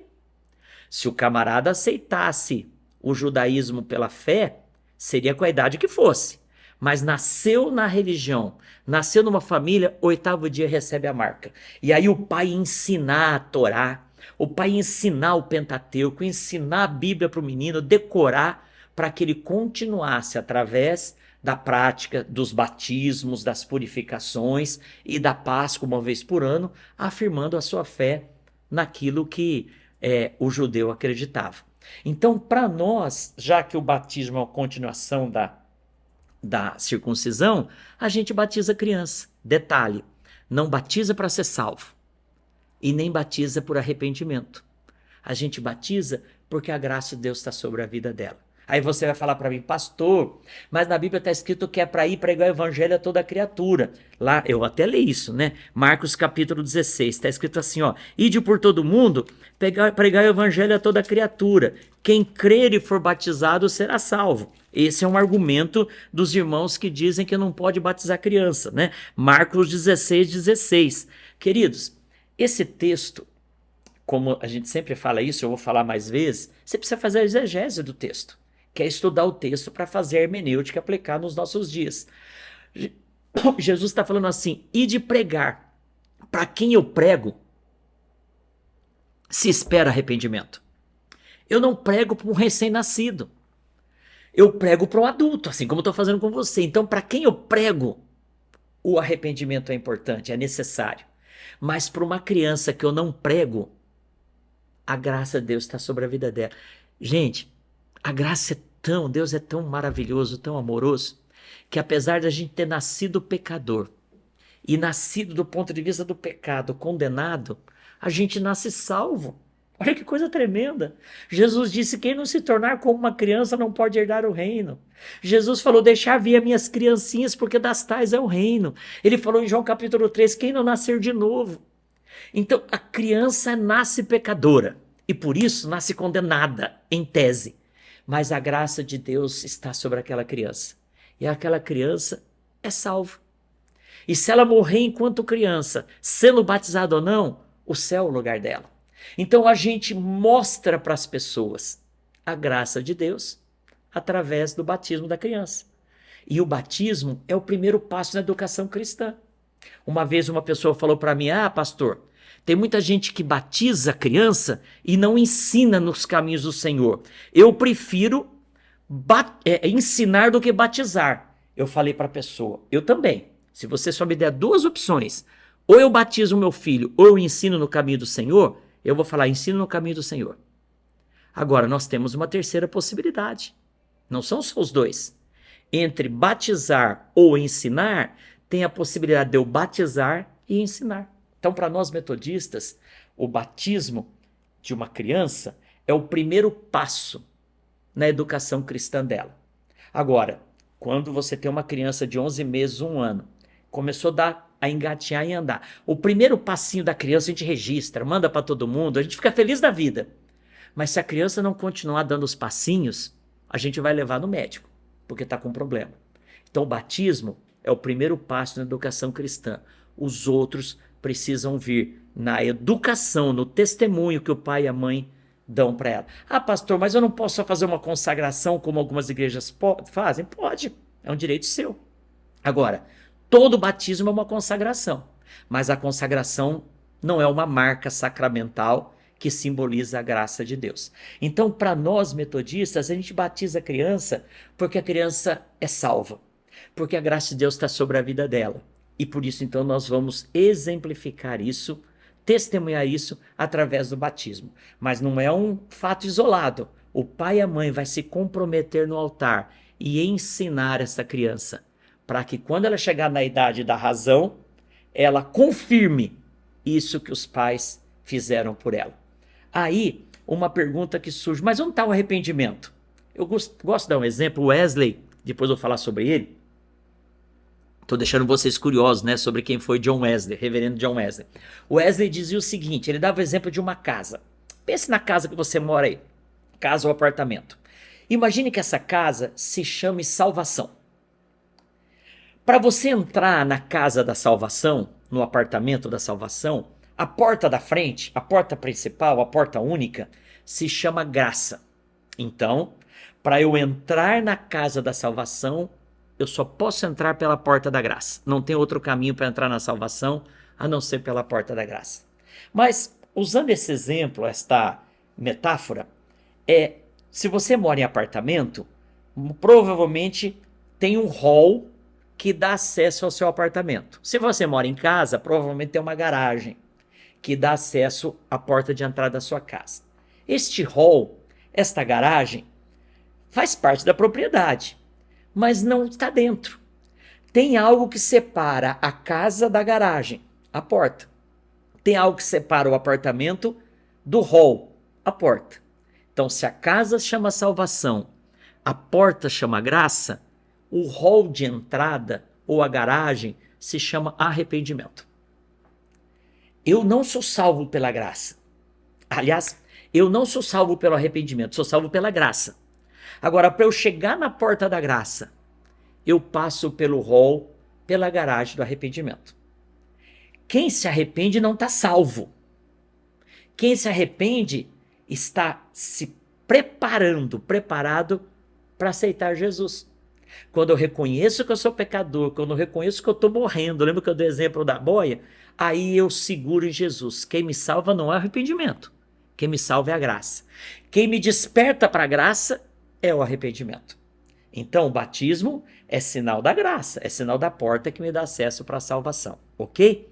Speaker 1: Se o camarada aceitasse o judaísmo pela fé, seria com a idade que fosse. Mas nasceu na religião, nasceu numa família, 8º dia recebe a marca. E aí o pai ensinar a Torá, o pai ensinar o Pentateuco, ensinar a Bíblia para o menino, decorar, para que ele continuasse através da prática dos batismos, das purificações e da Páscoa uma vez por ano, afirmando a sua fé naquilo que o judeu acreditava. Então, para nós, já que o batismo é a continuação da circuncisão, a gente batiza a criança. Detalhe, não batiza para ser salvo e nem batiza por arrependimento. A gente batiza porque a graça de Deus está sobre a vida dela. Aí você vai falar para mim, pastor, mas na Bíblia está escrito que é para ir pregar o evangelho a toda criatura. Lá, eu até li isso, né? Marcos capítulo 16, está escrito assim, ó, ide por todo mundo, pregar o evangelho a toda criatura. Quem crer e for batizado será salvo. Esse é um argumento dos irmãos que dizem que não pode batizar criança, né? Marcos 16, 16. Queridos, esse texto, como a gente sempre fala isso, eu vou falar mais vezes, você precisa fazer a exegese do texto. Que é estudar o texto para fazer a hermenêutica e aplicar nos nossos dias. Jesus está falando assim, e de pregar. Para quem eu prego, se espera arrependimento. Eu não prego para um recém-nascido. Eu prego para um adulto, assim como eu estou fazendo com você. Então, para quem eu prego, o arrependimento é importante, é necessário. Mas para uma criança que eu não prego, a graça de Deus está sobre a vida dela. Gente, a graça Deus é tão maravilhoso, tão amoroso, que apesar de a gente ter nascido pecador e nascido do ponto de vista do pecado, condenado, a gente nasce salvo. Olha que coisa tremenda. Jesus disse, quem não se tornar como uma criança não pode herdar o reino. Jesus falou, deixar vir as minhas criancinhas, porque das tais é o reino. Ele falou em João capítulo 3, quem não nascer de novo. Então, a criança nasce pecadora e por isso nasce condenada, em tese. Mas a graça de Deus está sobre aquela criança. E aquela criança é salva. E se ela morrer enquanto criança, sendo batizada ou não, o céu é o lugar dela. Então a gente mostra para as pessoas a graça de Deus através do batismo da criança. E o batismo é o primeiro passo na educação cristã. Uma vez uma pessoa falou para mim, pastor, tem muita gente que batiza a criança e não ensina nos caminhos do Senhor. Eu prefiro ensinar do que batizar. Eu falei para a pessoa, eu também. Se você só me der 2 opções, ou eu batizo o meu filho, ou eu ensino no caminho do Senhor, eu vou falar, ensino no caminho do Senhor. Agora, nós temos uma terceira possibilidade. Não são só os 2. Entre batizar ou ensinar, tem a possibilidade de eu batizar e ensinar. Então, para nós metodistas, o batismo de uma criança é o primeiro passo na educação cristã dela. Agora, quando você tem uma criança de 11 meses, 1 ano, começou a engatinhar e andar, o primeiro passinho da criança a gente registra, manda para todo mundo, a gente fica feliz da vida. Mas se a criança não continuar dando os passinhos, a gente vai levar no médico, porque está com problema. Então, o batismo é o primeiro passo na educação cristã. Os outros precisam vir na educação, no testemunho que o pai e a mãe dão para ela. Pastor, mas eu não posso só fazer uma consagração como algumas igrejas fazem? Pode, é um direito seu. Agora, todo batismo é uma consagração, mas a consagração não é uma marca sacramental que simboliza a graça de Deus. Então, para nós metodistas, a gente batiza a criança porque a criança é salva. porque a graça de Deus está sobre a vida dela. E por isso, então, nós vamos exemplificar isso, testemunhar isso através do batismo. Mas não é um fato isolado. O pai e a mãe vai se comprometer no altar e ensinar essa criança, para que quando ela chegar na idade da razão, ela confirme isso que os pais fizeram por ela. Aí, uma pergunta que surge, mas onde está o arrependimento? Eu gosto de dar um exemplo, Wesley, depois eu vou falar sobre ele. Estou deixando vocês curiosos, né, sobre quem foi John Wesley, reverendo John Wesley. Wesley dizia o seguinte, ele dava o exemplo de uma casa. Pense na casa que você mora aí, casa ou apartamento. Imagine que essa casa se chame Salvação. Para você entrar na casa da salvação, no apartamento da salvação, a porta da frente, a porta principal, a porta única, se chama Graça. Então, para eu entrar na casa da salvação, eu só posso entrar pela porta da graça. Não tem outro caminho para entrar na salvação a não ser pela porta da graça. Mas, usando esse exemplo, esta metáfora, se você mora em apartamento, provavelmente tem um hall que dá acesso ao seu apartamento. Se você mora em casa, provavelmente tem uma garagem que dá acesso à porta de entrada da sua casa. Este hall, esta garagem, faz parte da propriedade, mas não está dentro. Tem algo que separa a casa da garagem, a porta. Tem algo que separa o apartamento do hall, a porta. Então, se a casa chama salvação, a porta chama graça, o hall de entrada ou a garagem se chama arrependimento. Eu não sou salvo pela graça. Aliás, eu não sou salvo pelo arrependimento, sou salvo pela graça. Agora, para eu chegar na porta da graça, eu passo pelo hall, pela garagem do arrependimento. Quem se arrepende não está salvo. Quem se arrepende está se preparado para aceitar Jesus. Quando eu reconheço que eu sou pecador, quando eu reconheço que eu estou morrendo, lembra que eu dei o exemplo da boia? Aí eu seguro em Jesus. Quem me salva não é arrependimento. Quem me salva é a graça. Quem me desperta para a graça é o arrependimento. Então, o batismo é sinal da graça, é sinal da porta que me dá acesso para a salvação, ok?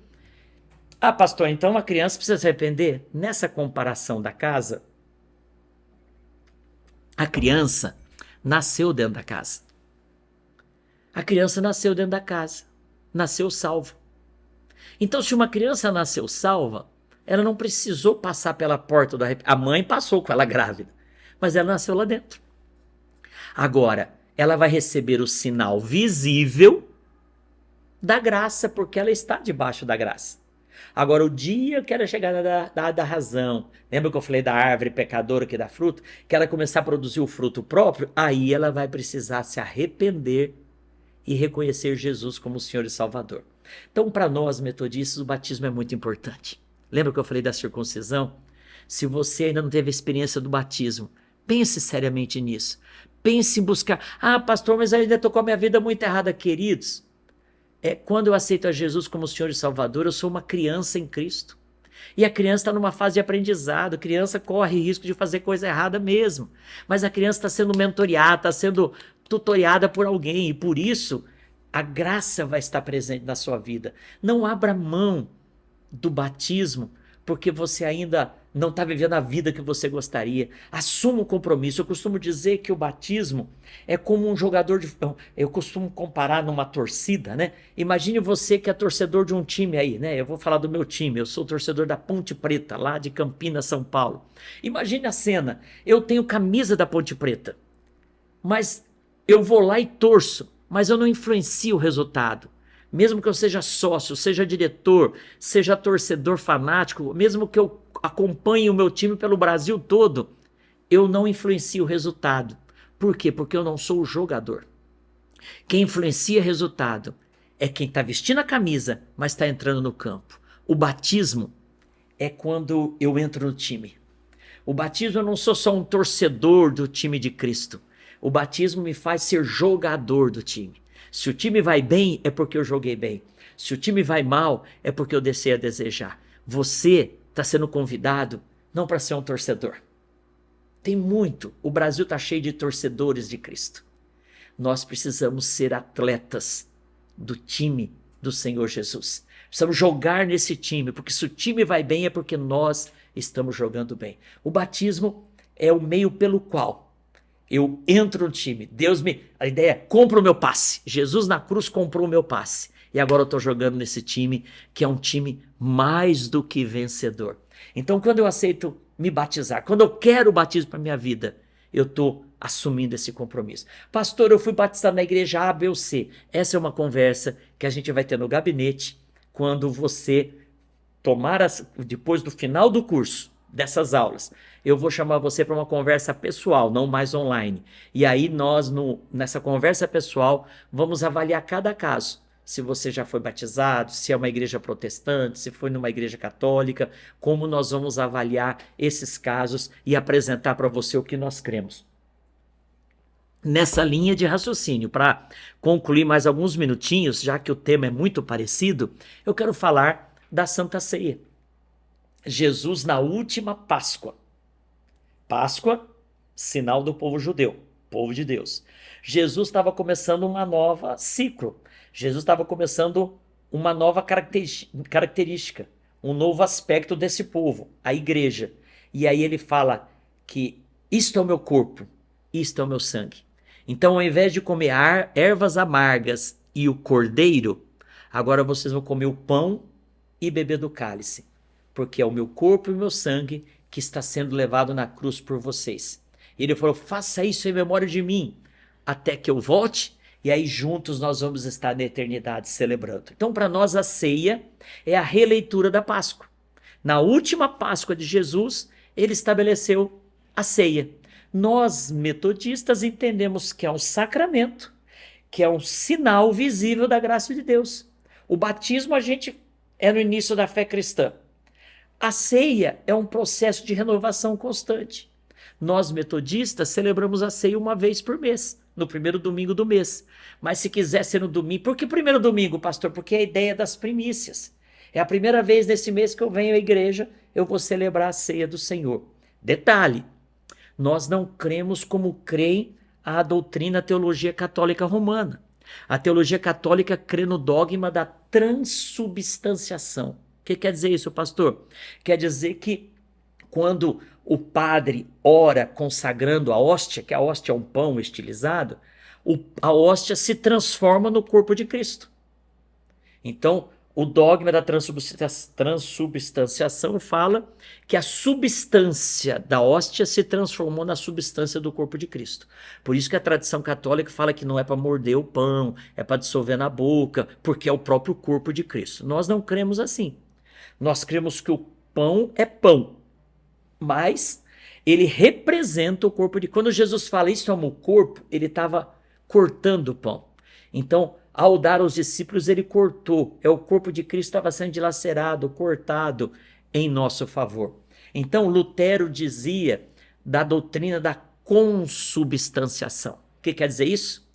Speaker 1: Ah, pastor, então a criança precisa se arrepender? Nessa comparação da casa, a criança nasceu dentro da casa. A criança nasceu dentro da casa, nasceu salva. Então, se uma criança nasceu salva, ela não precisou passar pela porta do arrependimento. A mãe passou com ela grávida, mas ela nasceu lá dentro. Agora, ela vai receber o sinal visível da graça, porque ela está debaixo da graça. Agora, o dia que ela chegar da razão, lembra que eu falei da árvore pecadora que dá fruto? Que ela começar a produzir o fruto próprio, aí ela vai precisar se arrepender e reconhecer Jesus como Senhor e Salvador. Então, para nós metodistas, o batismo é muito importante. Lembra que eu falei da circuncisão? Se você ainda não teve a experiência do batismo, pense seriamente nisso. Pense em buscar. Ah, pastor, mas ainda estou com a minha vida muito errada, queridos. Quando eu aceito a Jesus como Senhor e Salvador, eu sou uma criança em Cristo. E a criança está numa fase de aprendizado, a criança corre risco de fazer coisa errada mesmo. Mas a criança está sendo mentoreada, está sendo tutoriada por alguém, e por isso a graça vai estar presente na sua vida. Não abra mão do batismo, porque você ainda não está vivendo a vida que você gostaria. Assuma o compromisso. Eu costumo dizer que o batismo é como um jogador de... Eu costumo comparar numa torcida, né? Imagine você que é torcedor de um time aí, né? Eu vou falar do meu time. Eu sou torcedor da Ponte Preta, lá de Campinas, São Paulo. Imagine a cena. Eu tenho camisa da Ponte Preta, mas eu vou lá e torço, mas eu não influencio o resultado. Mesmo que eu seja sócio, seja diretor, seja torcedor fanático, mesmo que eu acompanhe o meu time pelo Brasil todo, eu não influencio o resultado. Por quê? Porque eu não sou o jogador. Quem influencia o resultado é quem está vestindo a camisa, mas está entrando no campo. O batismo é quando eu entro no time. O batismo, eu não sou só um torcedor do time de Cristo. O batismo me faz ser jogador do time. Se o time vai bem, é porque eu joguei bem. Se o time vai mal, é porque eu deixei a desejar. Você está sendo convidado não para ser um torcedor. Tem muito. O Brasil está cheio de torcedores de Cristo. nós precisamos ser atletas do time do Senhor Jesus. Precisamos jogar nesse time, porque se o time vai bem é porque nós estamos jogando bem. O batismo é o meio pelo qual eu entro no time. A ideia é, compra o meu passe. Jesus na cruz comprou o meu passe. E agora eu estou jogando nesse time, que é um time mais do que vencedor. Então, quando eu aceito me batizar, quando eu quero o batismo para a minha vida, eu estou assumindo esse compromisso. Pastor, eu fui batizado na igreja A, B ou C. Essa é uma conversa que a gente vai ter no gabinete quando você depois do final do curso, dessas aulas, eu vou chamar você para uma conversa pessoal, não mais online. E aí nós, nessa conversa pessoal, vamos avaliar cada caso. Se você já foi batizado, se é uma igreja protestante, se foi numa igreja católica, como nós vamos avaliar esses casos e apresentar para você o que nós cremos. Nessa linha de raciocínio, para concluir mais alguns minutinhos, já que o tema é muito parecido, eu quero falar da Santa Ceia. Jesus na última Páscoa. Páscoa, sinal do povo judeu, povo de Deus. Jesus estava começando uma nova ciclo. Jesus estava começando uma nova característica, um novo aspecto desse povo, a igreja. E aí ele fala que isto é o meu corpo, isto é o meu sangue. Então, ao invés de comer ervas amargas e o cordeiro, agora vocês vão comer o pão e beber do cálice, porque é o meu corpo e o meu sangue que está sendo levado na cruz por vocês. E ele falou, faça isso em memória de mim, até que eu volte, e aí juntos nós vamos estar na eternidade celebrando. Então, para nós, a ceia é a releitura da Páscoa. Na última Páscoa de Jesus, ele estabeleceu a ceia. Nós, metodistas, entendemos que é um sacramento, que é um sinal visível da graça de Deus. O batismo, a gente é no início da fé cristã. A ceia é um processo de renovação constante. Nós, metodistas, celebramos a ceia uma vez por mês, no primeiro domingo do mês. Mas se quiser ser no domingo... Por que primeiro domingo, pastor? Porque é a ideia das primícias. É a primeira vez nesse mês que eu venho à igreja, eu vou celebrar a ceia do Senhor. Detalhe, nós não cremos como creem a doutrina a teologia católica romana. A teologia católica crê no dogma da transubstanciação. O que quer dizer isso, pastor? Quer dizer que quando o padre ora consagrando a hóstia, que a hóstia é um pão estilizado, a hóstia se transforma no corpo de Cristo. Então, o dogma da transubstanciação fala que a substância da hóstia se transformou na substância do corpo de Cristo. Por isso que a tradição católica fala que não é para morder o pão, é para dissolver na boca, porque é o próprio corpo de Cristo. Nós não cremos assim. Nós cremos que o pão é pão, mas ele representa o corpo de... Quando Jesus fala isso é o meu corpo, ele estava cortando o pão. Então, ao dar aos discípulos, ele cortou. É o corpo de Cristo estava sendo dilacerado, cortado em nosso favor. Então, Lutero dizia da doutrina da consubstanciação. O que quer dizer isso?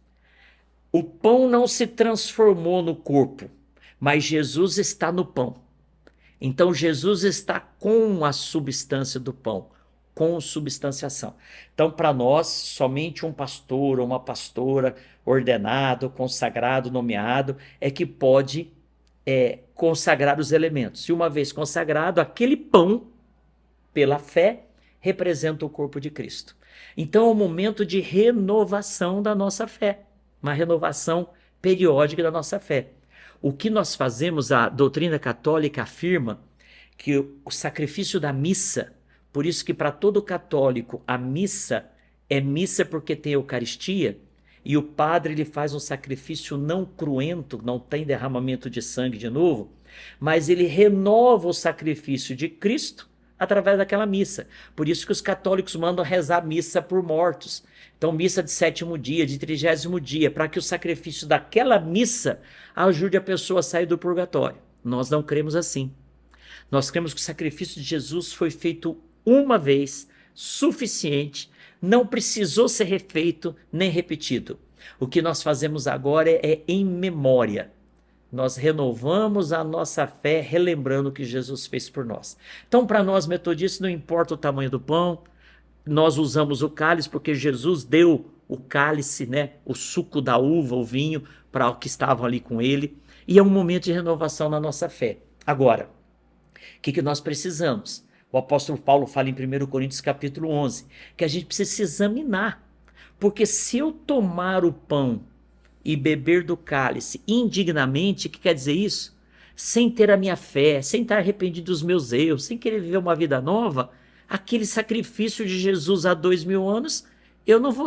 Speaker 1: O pão não se transformou no corpo, mas Jesus está no pão. Então, Jesus está com a substância do pão, consubstanciação. Então, para nós, somente um pastor ou uma pastora ordenado, consagrado, nomeado, é que pode consagrar os elementos. E uma vez consagrado, aquele pão, pela fé, representa o corpo de Cristo. Então, é um momento de renovação da nossa fé, uma renovação periódica da nossa fé. O que nós fazemos, a doutrina católica afirma que o sacrifício da missa, por isso que para todo católico a missa é missa porque tem Eucaristia, e o padre ele faz um sacrifício não cruento, não tem derramamento de sangue de novo, mas ele renova o sacrifício de Cristo através daquela missa. Por isso que os católicos mandam rezar missa por mortos. Então, missa de 7º dia, de 30º dia, para que o sacrifício daquela missa ajude a pessoa a sair do purgatório. Nós não cremos assim. Nós cremos que o sacrifício de Jesus foi feito uma vez, suficiente, não precisou ser refeito nem repetido. O que nós fazemos agora é em memória. Nós renovamos a nossa fé relembrando o que Jesus fez por nós. Então, para nós metodistas, não importa o tamanho do pão, nós usamos o cálice porque Jesus deu o cálice, né, o suco da uva, o vinho, para os que estavam ali com ele. E é um momento de renovação na nossa fé. Agora, o que nós precisamos? O apóstolo Paulo fala em 1 Coríntios capítulo 11, que a gente precisa se examinar. Porque se eu tomar o pão e beber do cálice indignamente, o que quer dizer isso? Sem ter a minha fé, sem estar arrependido dos meus erros, sem querer viver uma vida nova, aquele sacrifício de Jesus há 2000 anos, eu não vai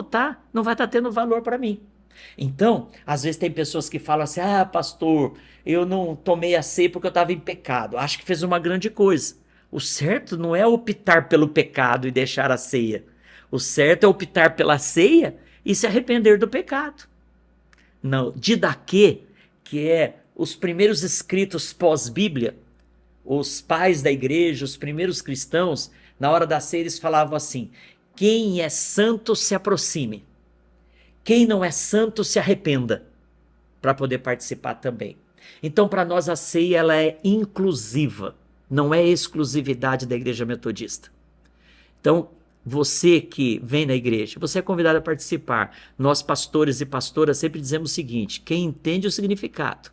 Speaker 1: estar tendo valor para mim. Então, às vezes tem pessoas que falam assim, pastor, eu não tomei a ceia porque eu estava em pecado, acho que fez uma grande coisa. O certo não é optar pelo pecado e deixar a ceia. O certo é optar pela ceia e se arrepender do pecado. Não, Didaquê, que é os primeiros escritos pós-Bíblia, os pais da igreja, os primeiros cristãos, na hora da ceia eles falavam assim, quem é santo se aproxime, quem não é santo se arrependa, para poder participar também. Então para nós a ceia ela é inclusiva, não é exclusividade da igreja metodista. Então você que vem na igreja, você é convidado a participar. Nós pastores e pastoras sempre dizemos o seguinte, quem entende o significado,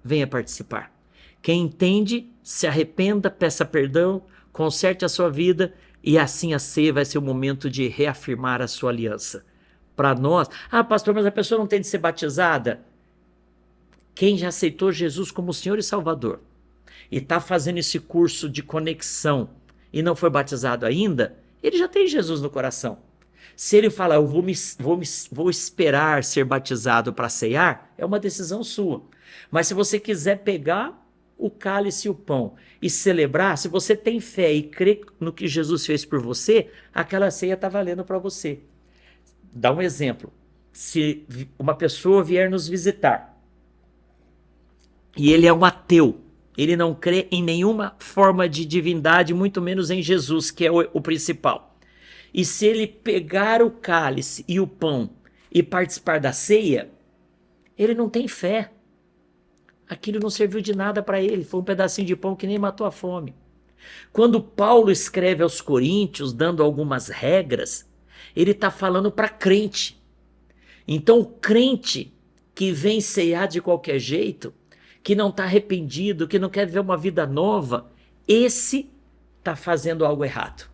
Speaker 1: venha participar. Quem entende, se arrependa, peça perdão, conserte a sua vida e assim a ceia vai ser o momento de reafirmar a sua aliança. Para nós, pastor, mas a pessoa não tem de ser batizada? Quem já aceitou Jesus como Senhor e Salvador e está fazendo esse curso de conexão e não foi batizado ainda, ele já tem Jesus no coração. Se ele falar, eu vou esperar ser batizado para ceiar, é uma decisão sua. Mas se você quiser pegar o cálice e o pão e celebrar, se você tem fé e crê no que Jesus fez por você, aquela ceia está valendo para você. Dá um exemplo. Se uma pessoa vier nos visitar e ele é um ateu, ele não crê em nenhuma forma de divindade, muito menos em Jesus, que é o principal. E se ele pegar o cálice e o pão e participar da ceia, ele não tem fé. Aquilo não serviu de nada para ele, foi um pedacinho de pão que nem matou a fome. Quando Paulo escreve aos Coríntios, dando algumas regras, ele está falando para crente. Então o crente que vem ceiar de qualquer jeito, que não está arrependido, que não quer viver uma vida nova, esse está fazendo algo errado.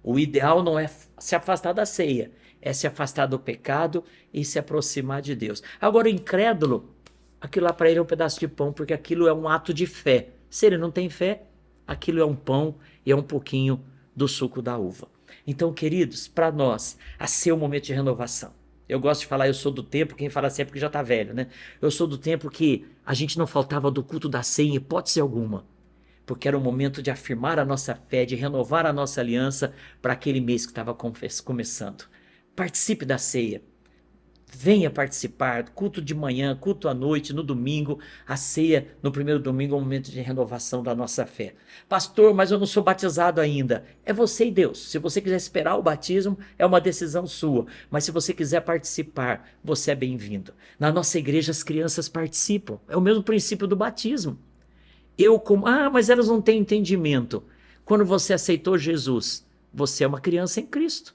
Speaker 1: O ideal não é se afastar da ceia, é se afastar do pecado e se aproximar de Deus. Agora o incrédulo, aquilo lá para ele é um pedaço de pão, porque aquilo é um ato de fé. Se ele não tem fé, aquilo é um pão e é um pouquinho do suco da uva. Então, queridos, para nós, a ceia é um momento de renovação. Eu gosto de falar, eu sou do tempo, quem fala assim é porque já está velho, né? Eu sou do tempo que a gente não faltava do culto da ceia em hipótese alguma, porque era o momento de afirmar a nossa fé, de renovar a nossa aliança para aquele mês que estava começando. Participe da ceia. Venha participar, culto de manhã, culto à noite, no domingo, a ceia no primeiro domingo é um momento de renovação da nossa fé. Pastor, mas eu não sou batizado ainda. É você e Deus. Se você quiser esperar o batismo, é uma decisão sua. Mas se você quiser participar, você é bem-vindo. Na nossa igreja as crianças participam. É o mesmo princípio do batismo. Mas elas não têm entendimento. Quando você aceitou Jesus, você é uma criança em Cristo.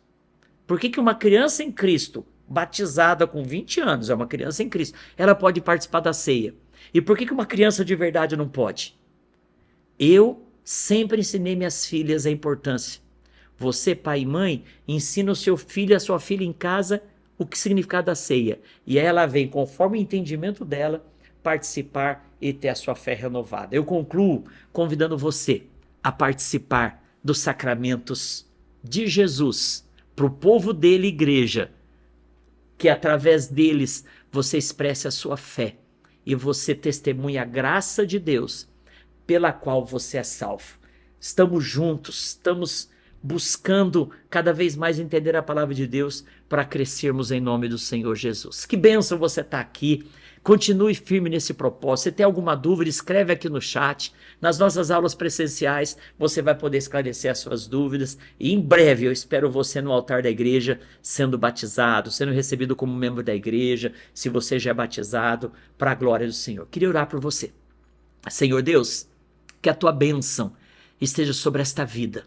Speaker 1: Por que uma criança em Cristo, batizada com 20 anos, é uma criança em Cristo, ela pode participar da ceia? E por que uma criança de verdade não pode? Eu sempre ensinei minhas filhas a importância. Você, pai e mãe, ensina o seu filho e a sua filha em casa o que significa da ceia. E ela vem, conforme o entendimento dela, participar e ter a sua fé renovada. Eu concluo convidando você a participar dos sacramentos de Jesus, para o povo dele, igreja, que através deles você expresse a sua fé e você testemunhe a graça de Deus pela qual você é salvo. Estamos juntos, estamos buscando cada vez mais entender a palavra de Deus para crescermos em nome do Senhor Jesus. Que bênção você estar aqui. Continue firme nesse propósito. Se tem alguma dúvida, escreve aqui no chat. Nas nossas aulas presenciais, você vai poder esclarecer as suas dúvidas. E em breve, eu espero você no altar da igreja, sendo batizado, sendo recebido como membro da igreja, se você já é batizado, para a glória do Senhor. Queria orar por você. Senhor Deus, que a tua bênção esteja sobre esta vida.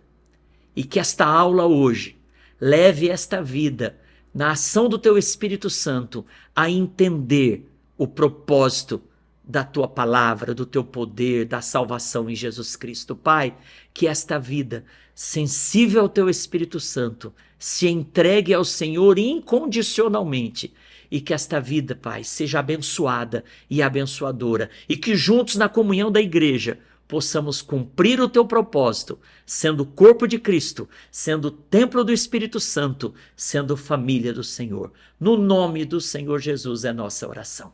Speaker 1: E que esta aula hoje leve esta vida, na ação do teu Espírito Santo, a entender o propósito da tua palavra, do teu poder, da salvação em Jesus Cristo. Pai, que esta vida, sensível ao teu Espírito Santo, se entregue ao Senhor incondicionalmente, e que esta vida, Pai, seja abençoada e abençoadora, e que juntos na comunhão da igreja possamos cumprir o teu propósito, sendo o corpo de Cristo, sendo o templo do Espírito Santo, sendo família do Senhor. No nome do Senhor Jesus é nossa oração.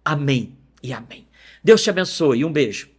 Speaker 1: Amém e amém. Deus te abençoe. Um beijo.